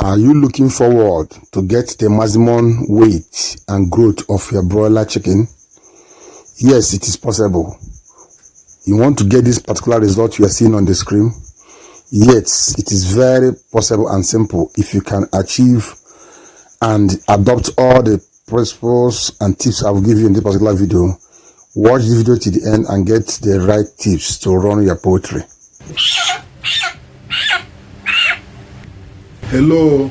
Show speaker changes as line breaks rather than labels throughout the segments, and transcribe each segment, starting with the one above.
Are you looking forward to get the maximum weight and growth of your broiler chicken? Yes, it is possible. You want to get this particular result you are seeing on the screen? Yes, it is very possible and simple if you can achieve and adopt all the principles and tips I will give you in this particular video. Watch the video to the end and get the right tips to run your poultry.
Hello,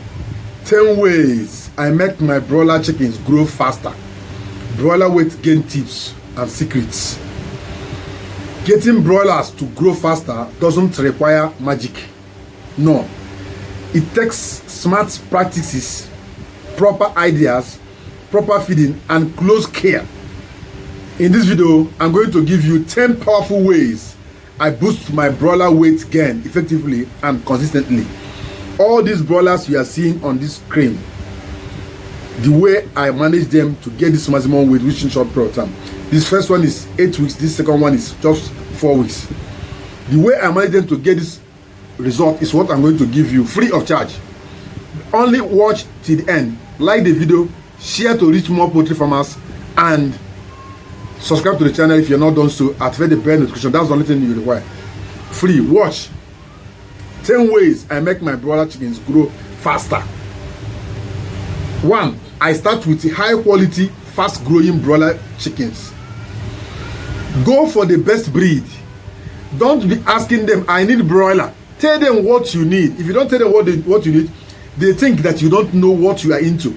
10 ways I make my broiler chickens grow faster. Broiler weight gain tips and secrets. Getting broilers to grow faster doesn't require magic. No, it takes smart practices, proper ideas, proper feeding, and close care. In this video, I'm going to give you 10 powerful ways I boost my broiler weight gain effectively and consistently. All these broilers you are seeing on this screen, the way I manage them to get this maximum weight within short period of time. This first one is 8 weeks, this second one is just 4 weeks. The way I manage them to get this result is what I'm going to give you free of charge. Only watch till the end, like the video, share to reach more poultry farmers, and subscribe to the channel if you're not done so. Activate the bell notification. That's the only thing you require. Free. Watch. 10 ways I make my broiler chickens grow faster. 1. I start with high quality, fast growing broiler chickens. Go for the best breed. Don't be asking them, I need broiler. Tell them what you need. If you don't tell them what you need, they think that you don't know what you are into.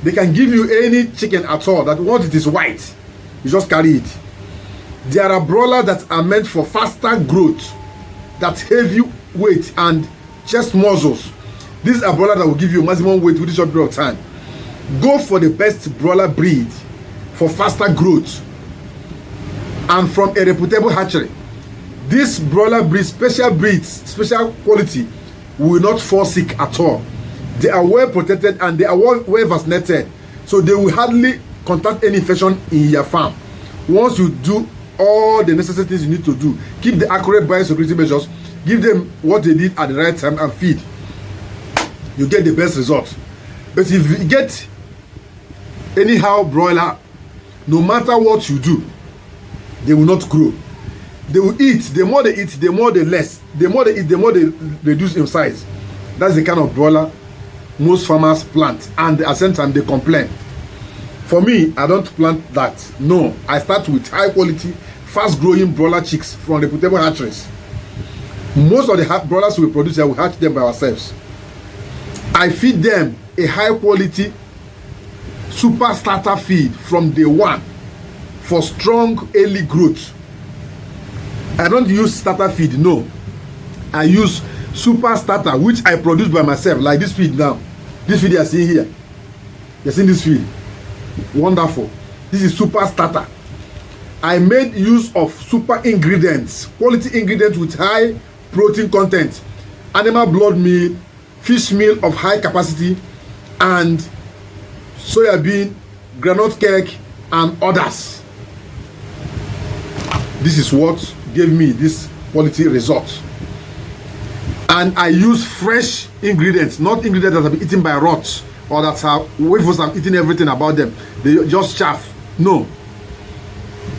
They can give you any chicken at all that once it is white, you just carry it. There are broilers that are meant for faster growth, that heavy weight and chest muscles. These are broilers that will give you maximum weight within a short period of time. Go for the best broiler breed for faster growth and from a reputable hatchery. This broiler breed, special breeds, special quality, will not fall sick at all. They are well protected and they are well vaccinated, so they will hardly contact any infection in your farm. Once you do all the necessary things you need to do, keep the accurate biosecurity measures, give them what they need at the right time, and feed, you get the best result. But if you get anyhow broiler, no matter what you do, they will not grow. They will eat. The more they eat, the more they less. The more they eat, the more they reduce in size. That's the kind of broiler most farmers plant, and at the same time they complain. For me, I don't plant that. No, I start with high quality, fast growing broiler chicks from reputable hatcheries. Most of the broilers we produce here, we hatch them by ourselves. I feed them a high quality super starter feed from day one for strong early growth. I don't use starter feed, no. I use super starter, which I produce by myself, like this feed now. This feed you are seeing here. You are seeing this feed. Wonderful. This is super starter. I made use of super ingredients, quality ingredients with high protein content, animal blood meal, fish meal of high capacity, and soya bean, groundnut cake, and others. This is what gave me this quality result. And I use fresh ingredients, not ingredients that have been eaten by rots or that weevils have eaten everything about them. They just chaff. No.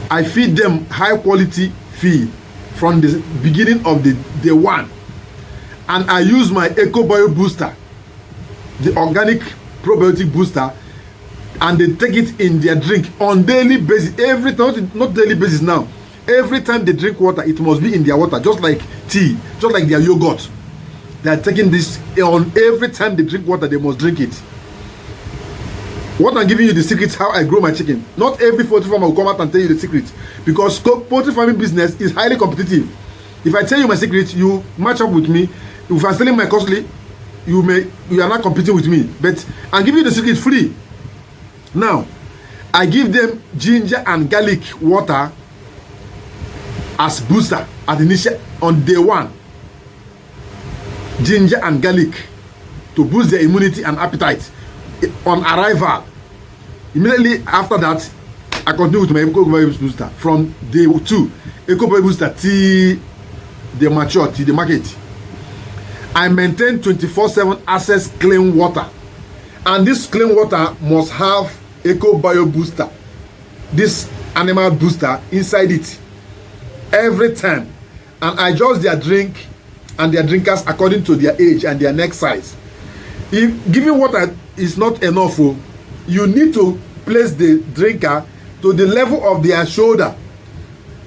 I feed them high quality feed from the beginning of the day one. And I use my EcoBio booster, the organic probiotic booster, and they take it in their drink on daily basis. Every time, not daily basis now. Every time they drink water, it must be in their water, just like tea, just like their yogurt. They are taking this on every time they drink water, they must drink it. What I'm giving you the secrets how I grow my chicken. Not every poultry farmer will come out and tell you the secret, because poultry farming business is highly competitive. If I tell you my secret, you match up with me. If I'm selling my costly, you are not competing with me. But I'm giving you the secret free. Now, I give them ginger and garlic water as booster at initial on day one. Ginger and garlic to boost their immunity and appetite on arrival. Immediately after that, I continue with my EcoBio booster from day 2. EcoBio booster till they mature, till the market. I maintain 24/7 access clean water, and this clean water must have Eco Bio Booster, this animal booster inside it every time, and I adjust their drink and their drinkers according to their age and their neck size. If giving water is not enough, you need to place the drinker to the level of their shoulder,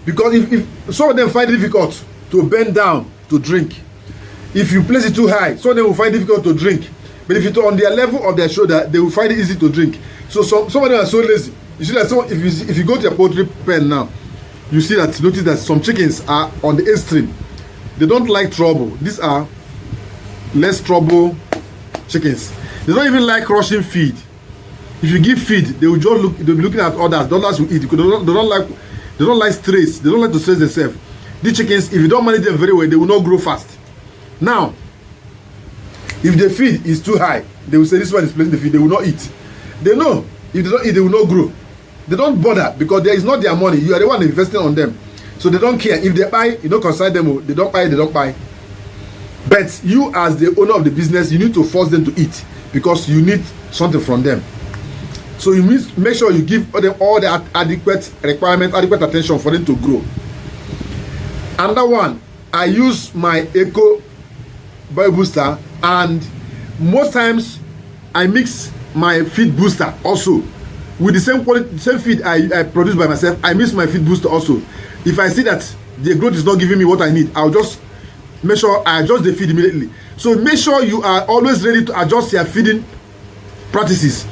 because if some of them find it difficult to bend down to drink, if you place it too high, some of them will find it difficult to drink. But if it's on their level of their shoulder, they will find it easy to drink. So some of them are so lazy. You see that if you go to your poultry pen now, you see that, notice that some chickens are on the extreme. They don't like trouble. These are less trouble chickens. They don't even like rushing feed. If you give feed, they will just they'll be looking at others. Others will eat because they don't like stress. They don't like to stress themselves. These chickens, if you don't manage them very well, they will not grow fast. Now, if the feed is too high, they will say this one is placing the feed. They will not eat. They know if they don't eat, they will not grow. They don't bother because there is not their money. You are the one investing on them, so they don't care if they buy. You don't concern them. They don't buy. They don't buy. But you, as the owner of the business, you need to force them to eat because you need something from them. So you make sure you give them all the adequate requirement, adequate attention for them to grow. Another one, I use my Eco Bio Booster, and most times I mix my feed booster also with the same quality, same feed I produce by myself. I mix my feed booster also. If I see that the growth is not giving me what I need, I'll just make sure I adjust the feed immediately. So make sure you are always ready to adjust your feeding practices.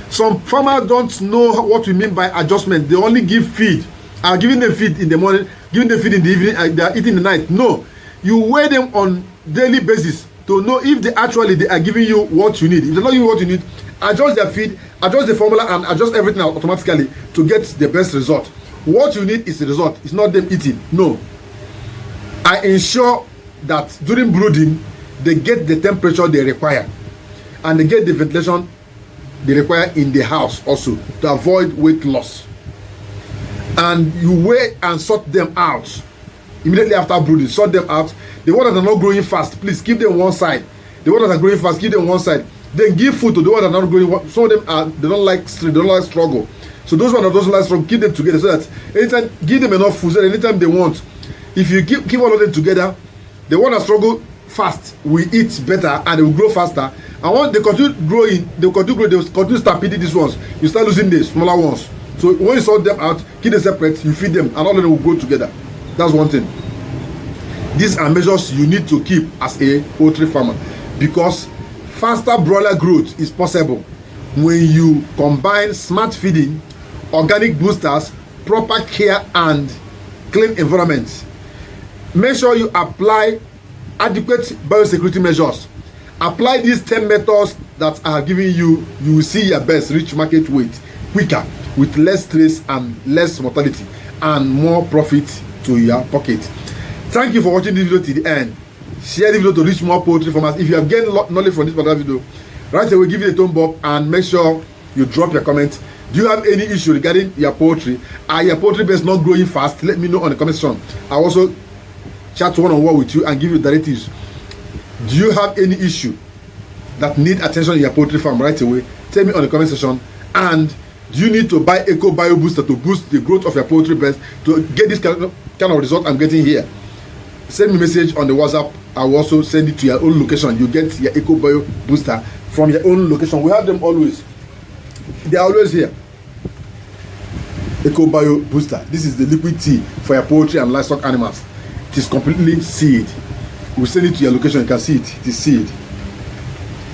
Some farmers don't know what we mean by adjustment. They only give feed. I'm giving them feed in the morning, giving them feed in the evening, and they are eating in the night. No, you weigh them on daily basis to know if they are giving you what you need. If they're not giving you what you need, adjust their feed, adjust the formula, and adjust everything automatically to get the best result. What you need is the result. It's not them eating. No. I ensure that during brooding, they get the temperature they require, and they get the ventilation they require in the house also to avoid weight loss. And you weigh and sort them out immediately after brooding. Sort them out. The ones that are not growing fast, please keep them one side. The ones that are growing fast, keep them one side. Then give food to the ones that are not growing. Some of them they don't like struggle. So those ones that don't like struggle, keep them together so that anytime, give them enough food so that anytime they want. If you keep all of them together, the ones that struggle fast will eat better and they will grow faster. And once they continue growing, they will continue stampeding these ones. You start losing the smaller ones. So when you sort them out, keep them separate, you feed them, and all of them will grow together. That's one thing. These are measures you need to keep as a poultry farmer, because faster broiler growth is possible when you combine smart feeding, organic boosters, proper care, and clean environment. Make sure you apply adequate biosecurity measures. Apply these 10 methods that I have given you. You will see your best reach market weight quicker, with less stress and less mortality, and more profit to your pocket. Thank you for watching this video till the end. Share the video to reach more poultry farmers. If you have gained knowledge from this particular video, right away give it a thumb up and make sure you drop your comment. Do you have any issue regarding your poultry? Are your poultry base not growing fast? Let me know on the comment section. I also chat one-on-one with you and give you directives. Do you have any issue that need attention in your poultry farm right away? Tell me on the comment section. And do you need to buy Eco Bio Booster to boost the growth of your poultry base to get this kind of result I'm getting here? Send me a message on the WhatsApp. I will also send it to your own location. You get your Eco Bio Booster from your own location. We have them always. They are always here. Eco Bio Booster. This is the liquid tea for your poultry and livestock animals. It is completely sealed. We send it to your location. You can see it. It is sealed.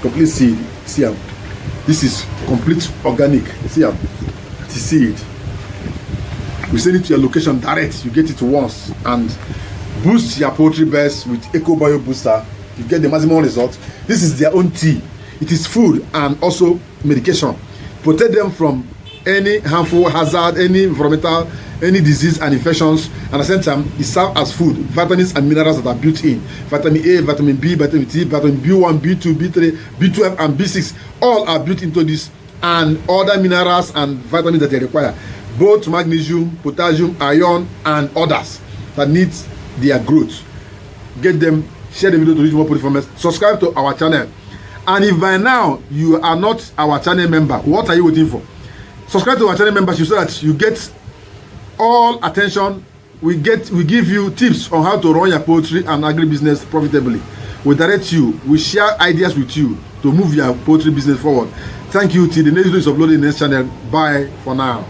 Complete sealed. See how this is complete organic. See how it is sealed. We send it to your location direct. You get it once and boost your poultry base with Eco Bio Booster. You get the maximum result. This is their own tea. It is food and also medication. Protect them from any harmful hazard, any environmental, any disease and infections. And at the same time, it serves as food, vitamins and minerals that are built in. Vitamin A, vitamin B, vitamin T, vitamin B1, B2, B3, B12, and B6. All are built into this, and other minerals and vitamins that they require. Both magnesium, potassium, iron, and others that need their growth. Get them share the video to reach more poultry farmers, subscribe to our channel. And if by now you are not our channel member, what are you waiting for? Subscribe to our channel membership so that you get all attention. We give you tips on how to run your poultry and agribusiness profitably. We direct you, we share ideas with you to move your poultry business forward. Thank you till the next video is uploaded in the next channel. Bye for now.